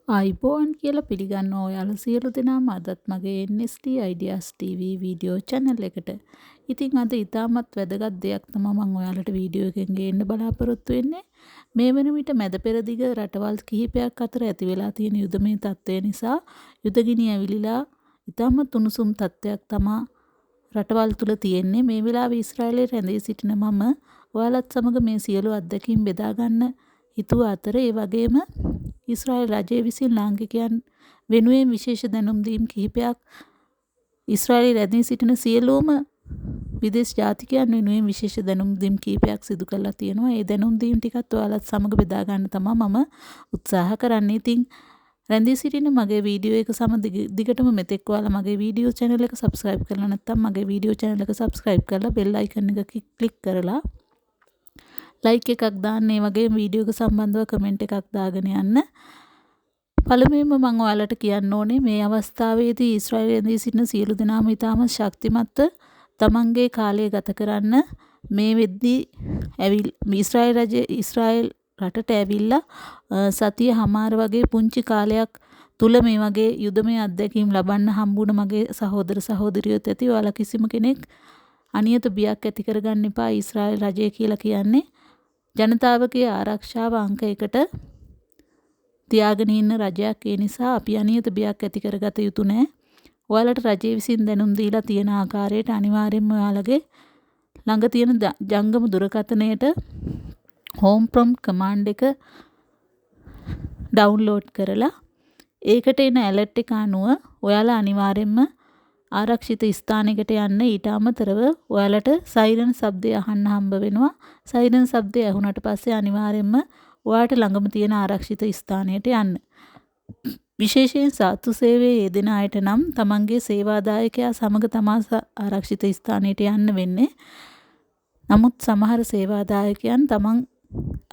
ආයිබෝන් කියලා පිළිගන්නවා ඔයාලා සියලු දෙනාම අදත් මගේ NST Ideas TV video channel එකට. ඉතින් අද ඉතාමත් වැදගත් දෙයක් තමයි මම ඔයාලට වීඩියෝ එකෙන් ගේන්න බලාපොරොත්තු වෙන්නේ. මේ වෙන විට මැද පෙරදිග රටවල් කිහිපයක් අතර ඇති වෙලා තියෙන යුදමය තත්ත්වය නිසා යුදගිනි ඇවිලිලා ඉතාමත් උණුසුම් තත්ත්වයක් තමයි රටවල් තුල තියෙන්නේ. මේ වෙලාවේ ඊශ්‍රායලයේ රැඳී සිටින මම ඔයාලත් සමග මේ සියලු අත්දැකීම් බෙදා ගන්න හිතුව අතර ඒ වගේම ඊශ්‍රායල් රජය විසින් ලාංකිකයන් වෙනුවෙන් විශේෂ දැනුම් දීම් කිහිපයක් ඊශ්‍රායලයේ රැඳී සිටින සියලුම විදේශ ජාතිකයන් වෙනුවෙන් විශේෂ දැනුම් දීම් කිහිපයක් සිදු කරලා තියෙනවා. ඒ දැනුම් දීම් ටිකත් ඔයාලත් සමග බෙදා ගන්න තමයි මම උත්සාහ කරන්නේ. ඉතින් රැඳී සිටින මගේ වීඩියෝ එක සම දිගටම මෙතෙක් ඔයාලා මගේ වීඩියෝ channel එක subscribe කරලා නැත්නම් මගේ වීඩියෝ channel එක subscribe කරලා bell icon එක click කරලා like එකක් දාන්න, ඒ වගේම වීඩියෝ එක සම්බන්ධව කමෙන්ට් එකක් දාගෙන යන්න. පළමුවෙන්ම මම ඔයාලට කියන්න ඕනේ මේ අවස්ථාවේදී ඊශ්‍රායලයේ සිටින සියලු දෙනාම ඉතාම ශක්තිමත්ව තමන්ගේ කාලය ගත කරන්න මේ වෙද්දී ඊශ්‍රායල් රටට ඇවිල්ලා සතිය හමාර වගේ පුංචි කාලයක් තුල මේ වගේ යුදමය අත්දැකීම් ලබන්න හම්බුණ මගේ සහෝදර සහෝදරියොත් ඇති. ඔයාලා කිසිම කෙනෙක් අනියත බියක් ඇති කරගන්න එපා. ඊශ්‍රායල් රජය කියලා කියන්නේ ජනතාවගේ ආරක්ෂාව අංක 1ට තියාගෙන ඉන්න රජයක්. ඒ නිසා අපි අනියත බියක් ඇති කරගත යුතු නැහැ. ඔයාලට රජය විසින් දැනුම් දීලා තියෙන ආකාරයට අනිවාර්යයෙන්ම ඔයාලගේ ළඟ තියෙන ජංගම දුරකථනයට home prompt command එක download කරලා ඒකට එන alert එක අනුව ඔයාලා අනිවාර්යයෙන්ම ආරක්ෂිත ස්ථානයකට යන්න. ඊට අමතරව ඔයාලට සයිරන් ශබ්දය අහන්න හම්බ වෙනවා. සයිරන් ශබ්දය ඇහුණට පස්සේ අනිවාර්යයෙන්ම ඔයාට ළඟම තියෙන ආරක්ෂිත ස්ථානයට යන්න. විශේෂයෙන් සාතු සේවයේ යෙදෙන අයට නම් තමන්ගේ සේවාදායකයා සමග තමා ආරක්ෂිත ස්ථානයට යන්න වෙන්නේ. නමුත් සමහර සේවාදායකයන් තමන්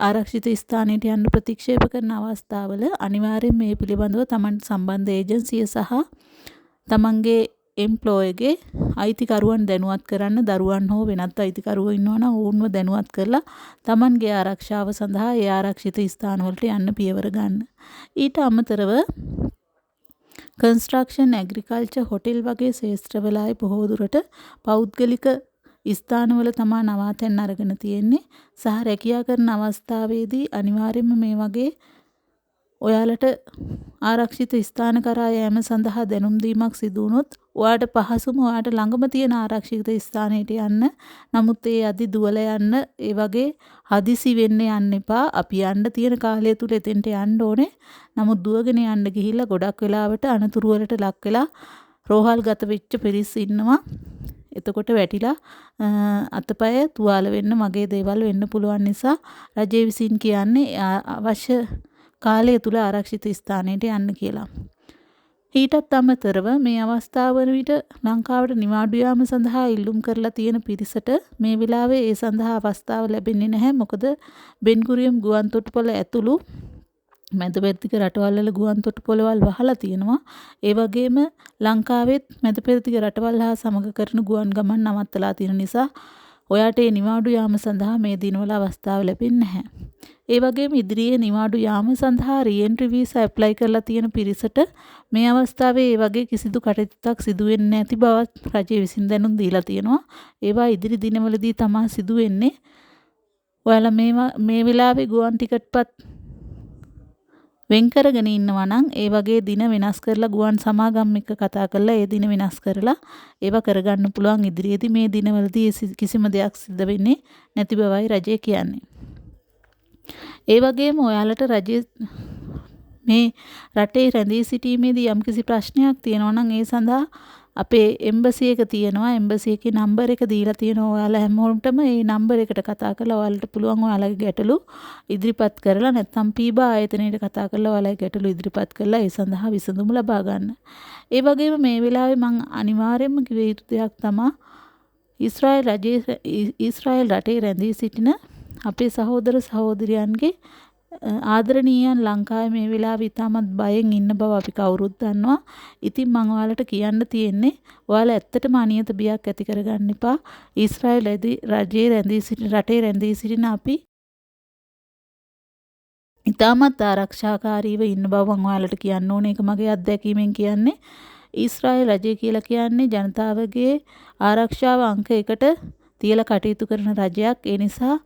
ආරක්ෂිත ස්ථානයට යන්න ප්‍රතික්ෂේප කරන අවස්ථාවල අනිවාර්යයෙන් මේ පිළිබඳව තමන්ට සම්බන්ධ ඒජන්සිය සහ තමන්ගේ එම්ප්ලොයගේ අයිතිකරුවන් දැනුවත් කරන්න. දරුවන් හෝ වෙනත් අයිතිකරුවෝ ඉන්නවා නම් ඔවුන්ව දැනුවත් කරලා තමන්ගේ ආරක්ෂාව සඳහා ඒ ආරක්ෂිත ස්ථානවලට යන්න පියවර ගන්න. ඊට අමතරව කන්ස්ට්‍රක්ෂන්, ඇග්‍රිකල්චර්, හොටෙල් වගේ ශේෂ්ත්‍රවල අය බොහෝ දුරට පෞද්ගලික ස්ථානවල තමා නවාතැන් අරගෙන තියෙන්නේ. සහ රැකියා කරන අවස්ථාවේදී අනිවාර්යයෙන්ම මේ වගේ ඔයාලට ආරක්ෂිත ස්ථාන කරා යෑම සඳහා දැනුම් දීමක් සිදු වුණොත් ඔයාට පහසුම ඔයාට ළඟම තියෙන ආරක්ෂිත ස්ථානයට යන්න. නමුත් ඒ අදි දුවල යන්න, ඒ වගේ හදිසි වෙන්න යන්න එපා. අපි යන්න තියෙන කාලය තුල එතෙන්ට යන්න ඕනේ. නමුත් දුවගෙන යන්න ගිහිල්ලා ගොඩක් වෙලාවට අනතුරු වලට ලක් වෙලා රෝහල් ගත වෙච්ච පිරිස් ඉන්නවා. එතකොට වැටිලා අතපය තුවාල වෙන්න, මගේ දේවල් වෙන්න පුළුවන් නිසා රජය විසින් කියන්නේ අවශ්‍ය කාලය තුල ආරක්ෂිත ස්ථානයට යන්න කියලා. ඊටත් අමතරව මේ අවස්ථාව වන විට ලංකාවට නිවාඩු යාම සඳහා ඉල්ලුම් කරලා තියෙන පිරිසට මේ වෙලාවේ ඒ සඳහා අවස්ථාව ලැබෙන්නේ නැහැ. මොකද බෙන්ගුරියම් ගුවන් තොටුපළ ඇතුළු මැද පෙරදිග රටවල් වල ගුවන් තොටුපළවල් වහලා තියෙනවා. ඒ වගේම ලංකාවෙත් මැද පෙරදිග රටවල් හා සමග කරන ගුවන් ගමන් නවත්තලා තියෙන නිසා ඔයාට මේ නිවාඩු යාම සඳහා මේ දිනවල අවස්ථාව ලැබෙන්නේ නැහැ. ඒ වගේම ඉදිරියේ නිවාඩු යාම සඳහා රීඑන්ට්‍රි වීසා ඇප්ලයි කරලා තියෙන පිරිසට මේ අවස්ථාවේ ඒ වගේ කිසිදු කටයුත්තක් සිදු වෙන්නේ නැති බවත් රජය විසින් දැනුම් දීලා තියෙනවා. ඒවා ඉදිරි දිනවලදී තමයි සිදු වෙන්නේ. ඔයාලා මේ වෙලාවේ ගුවන් ටිකට්පත් වෙන් කරගෙන ඉන්නවා නම් ඒ වගේ දින වෙනස් කරලා ගුවන් සමාගම් එක්ක කතා කරලා ඒ දින වෙනස් කරලා ඒවා කරගන්න පුළුවන්. ඉදිරියේදී මේ දිනවලදී කිසිම දෙයක් සිද්ධ වෙන්නේ නැති බවයි රජය කියන්නේ. ඒ වගේම ඔයාලට රජයේ මේ රටේ රැඳී සිටීමේදී යම්කිසි ප්‍රශ්නයක් තියෙනවා නම් ඒ සඳහා අපේ එම්බසි එක තියෙනවා. එම්බසි එකේ නම්බර් එක දීලා තියෙනවා. ඔයාලා හැමෝටම මේ නම්බර් එකට කතා කරලා ඔයාලට පුළුවන් ඔයාලගේ ගැටලු ඉදිරිපත් කරලා, නැත්නම් පීබා ආයතනයට කතා කරලා ඔයාලගේ ගැටලු ඉදිරිපත් කරලා ඒ සඳහා විසඳුම ලබා ගන්න. ඒ වගේම මේ වෙලාවේ මම අනිවාර්යයෙන්ම කිව යුතු දෙයක් තමයි ඊශ්‍රායල් රටේ රැඳී සිටින අපේ සහෝදර සහෝදරියන්ගේ ආදරණීයන් ලංකාවේ මේ වෙලාවේ ඉතාමත් බයෙන් ඉන්න බව අපි කවුරුත් දන්නවා. ඉතින් මම ඔයාලට කියන්න තියෙන්නේ ඔයාලා ඇත්තටම අනියත බියක් ඇති කරගන්න එපා. ඊශ්‍රායල් රටේ රැඳී සිටින අපි ඉතාමත් ආරක්ෂාකාරීව ඉන්න බව මම ඔයාලට කියන්න ඕනේ. ඒක මගේ අත්දැකීමෙන් කියන්නේ. ඊශ්‍රායල් රජය කියලා කියන්නේ ජනතාවගේ ආරක්ෂාව අංක 1ට තියලා කටයුතු කරන රජයක්. ඒ නිසා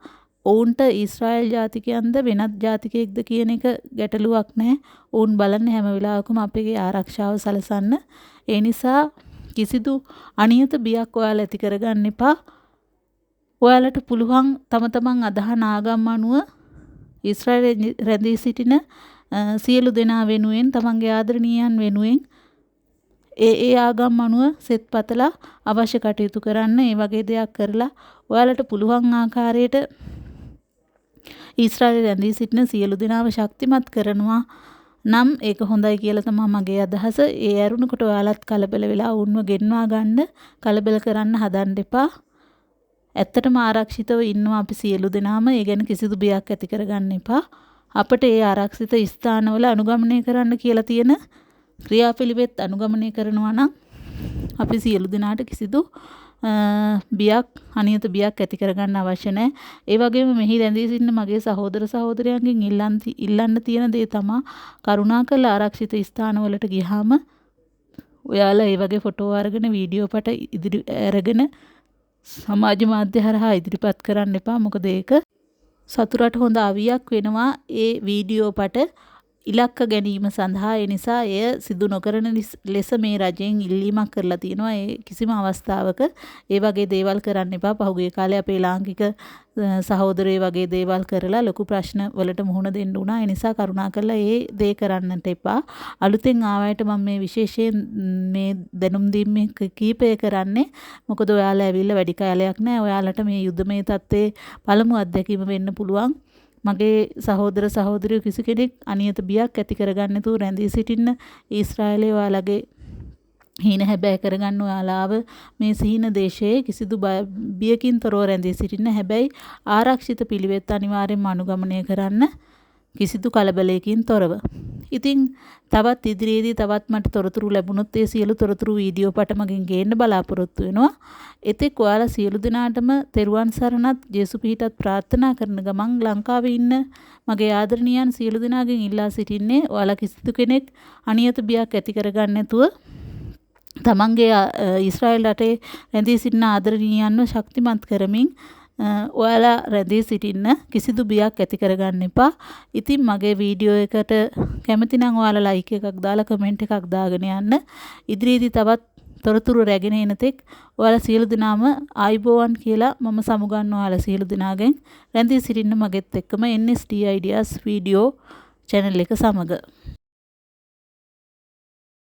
ඔවුන්ට ඊශ්‍රායල් ජාතිකයන්ද වෙනත් ජාතිකයෙක්ද කියන එක ගැටලුවක් නැහැ. ඔවුන් බලන්නේ හැම වෙලාවකම අපේ ආරක්ෂාව සලසන්න. ඒ නිසා කිසිදු අනියත බියක් ඔයාලා ඇති කරගන්න එපා. ඔයාලට පුළුවන් තම තමන් අදහන ආගම් අනුව ඊශ්‍රායල් රැඳී සිටින සියලු දෙනා වෙනුවෙන් තමන්ගේ ආදරණීයයන් වෙනුවෙන් ඒ ආගම් අනුව සෙත් පතලා අවශ්‍ය කටයුතු කරන්න. ඒ වගේ දෙයක් කරලා ඔයාලට පුළුවන් ආකාරයට ඊශ්‍රායල් රැඳී සිටින සියලු දෙනාව ශක්තිමත් කරනවා නම් ඒක හොඳයි කියලා තමයි මගේ අදහස. ඒ ඇරුණකොට ඔයාලත් කලබල වෙලා වුන්ව ගෙන්වා ගන්න කලබල කරන්න හදන්න එපා. ඇත්තටම ආරක්ෂිතව ඉන්නවා අපි සියලු දෙනාම. ඒ ගැන කිසිදු බියක් ඇති කරගන්න එපා. අපිට ඒ ආරක්ෂිත ස්ථානවල අනුගමනය කරන්න කියලා තියෙන ක්‍රියාපිළිවෙත් අනුගමනය කරනවා නම් අපි සියලු දෙනාට කිසිදු බියක් අනියත බියක් ඇති කරගන්න අවශ්‍ය නැහැ. ඒ වගේම මෙහි රැඳී සිටින මගේ සහෝදර සහෝදරයන්ගෙන් ඉල්ලන්න තියෙන දේ තමයි කරුණාකරලා ආරක්ෂිත ස්ථානවලට ගියාම ඔයාලා ඒ වගේ ෆොටෝ අරගෙන වීඩියෝ පට ඉදිරි අරගෙන සමාජ මාධ්‍ය හරහා ඉදිරිපත් කරන්න එපා. මොකද ඒක සතුරට හොඳ අවියක් වෙනවා ඒ වීඩියෝ පට ඉලක්ක ගැනීම සඳහා. ඒ නිසා එය සිදු නොකරන ලෙස මේ රජයෙන් ඉල්ලීමක් කරලා තියෙනවා. ඒ කිසිම අවස්ථාවක ඒ වගේ දේවල් කරන්න එපා. පහුගිය කාලේ අපේ ලාංකික සහෝදරයෝ වගේ දේවල් කරලා ලොකු ප්‍රශ්න වලට මුහුණ දෙන්න උනා. ඒ නිසා කරුණාකරලා ඒ දේ කරන්නට එපා. අලුතෙන් ආවයට මම මේ විශේෂයෙන් මේ දැනුම් දීමේ කීපය කරන්නේ. මොකද ඔයාලා ඇවිල්ලා වැඩි කාලයක් නැහැ. ඔයාලට මේ යුද්ධමය තත්ත්වයේ පළමු අත්දැකීම වෙන්න පුළුවන්. මගේ සහෝදර සහෝදරියෝ කිසි කෙනෙක් අනියත බියක් ඇති කරගන්න නැතුව රැඳී සිටින්න ඊශ්‍රායලයේ ඔයාලගේ හීන හැබෑ කරගන්න ඔයාලාව මේ සීන දේශයේ කිසිදු බියකින් තොරව රැඳී සිටින්න. හැබැයි ආරක්ෂිත පිළිවෙත් අනිවාර්යෙන්ම අනුගමනය කරන්න කිසිදු කලබලයකින් තොරව. ඉතින් තවත් ඉදිරියේදී තවත් මට තොරතුරු ලැබුණොත් ඒ සියලු තොරතුරු වීඩියෝ පට මගෙන් ගේන්න බලාපොරොත්තු වෙනවා. එතෙක් ඔයාලා සියලු දෙනාටම තෙරුවන් සරණත් ජේසු පිහිටත් ප්‍රාර්ථනා කරන ගමන් ලංකාවේ ඉන්න මගේ ආදරණීයන් සියලු දෙනාගෙන් ඉල්ලා සිටින්නේ ඔයාලා කිසිදු කෙනෙක් අනියත බියක් ඇති කරගන්න නැතුව තමන්ගේ ඊශ්‍රායල් රටේ රැඳී සිටින ආදරණීයන්ව ශක්තිමත් කරමින් ඔයාලා රැඳී සිටින්න කිසිදු බියක් ඇති කරගන්න එපා. ඉතින් මගේ වීඩියෝ එකට කැමති නම් ඔයාලා ලයික් එකක් දාලා කමෙන්ට් එකක් දාගෙන යන්න. ඉදිරියේදී තවත් තොරතුරු රැගෙන එන තෙක් ඔයාලා සියලු දෙනාම ආයිබෝවන් කියලා මම සමුගන්නවා ඔයාලා සියලු දෙනාගෙන්. රැඳී සිටින්න මගෙත් එක්කම NSD Ideas වීඩියෝ channel එක සමග.